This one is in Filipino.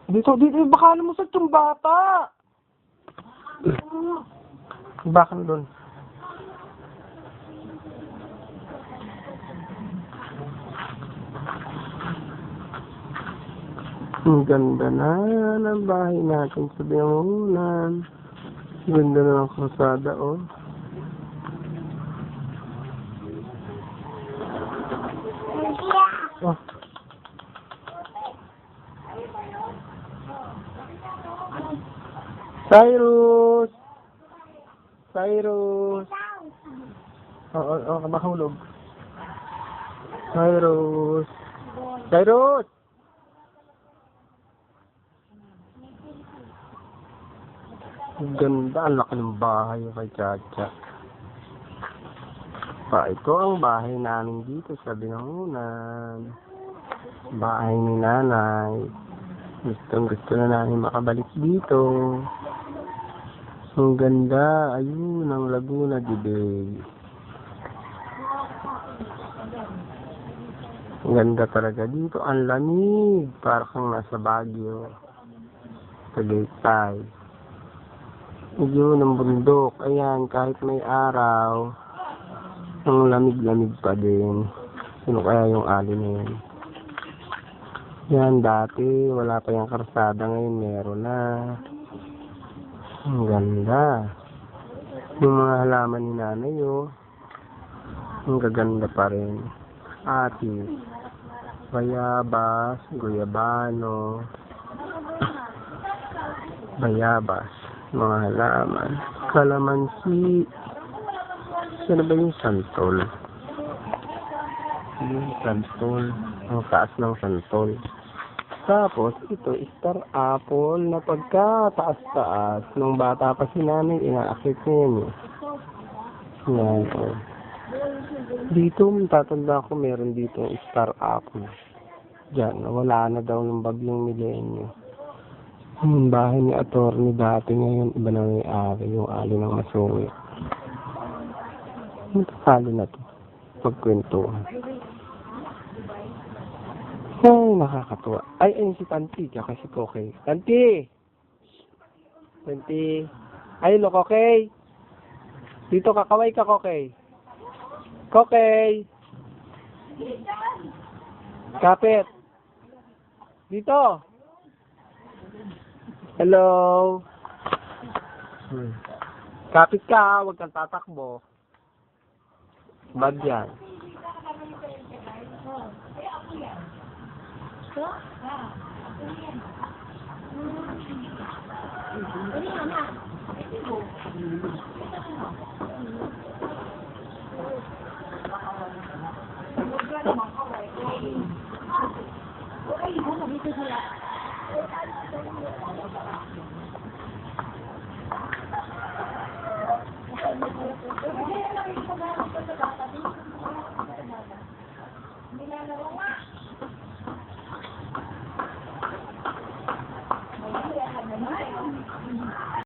Dito, baka lumusot yung bata. Baka doon. Ang ganda na ng bahay natin sa Binangonan. Ganda na ng kalsada, oh. Oh. Cyrus! Cyrus! Oo, makahulog. Cyrus! Cyrus! Ang ganda, ang laki ng bahay kay Chacha. Ito ang bahay namin dito sa Binangonan. Bahay ni nanay. Gusto na namin makabalik dito. Ang ganda, ayun, ang Laguna de Bay. Ang ganda talaga dito, ang lamig. Para kang nasa Baguio. Tagaytay. Ayun, ang bundok. Ayan, kahit may araw, ang lamig-lamig pa din. Sino kaya yung ali na yun? Yan, dati, wala pa yung karsada. Ngayon, meron na. Ang ganda. Yung mga halaman ni nanay, oh. Ang gaganda pa rin. Atis. Bayabas. Guyabano. Bayabas. Mga halaman. Kalamansi. Sino ba yung santol? Yung santol. Ang taas ng santol. Tapos, ito, star apple na pagkataas-taas. Nung bata pa si nanay, inaakit niya yun. Yan, oh. Dito, tatanda ko, meron dito yung star apple. Diyan, wala na daw ng bagyong milenyo. Yung bahay ni attorney dati, ngayon, iba na may-ari, yung ali ng Masungi. Magkakali na to. Pagkwentuhan. Ay, nakakatuwa. Ay, ayun si Tanti, tsaka si Kokey. Tanti! Tanti! Ayun o, Kokey! Dito, kakaway ka, Kokey. Kokey! Kapit! Dito! Hello! Kapit ka, huwag kang tatakbo. Bad yan.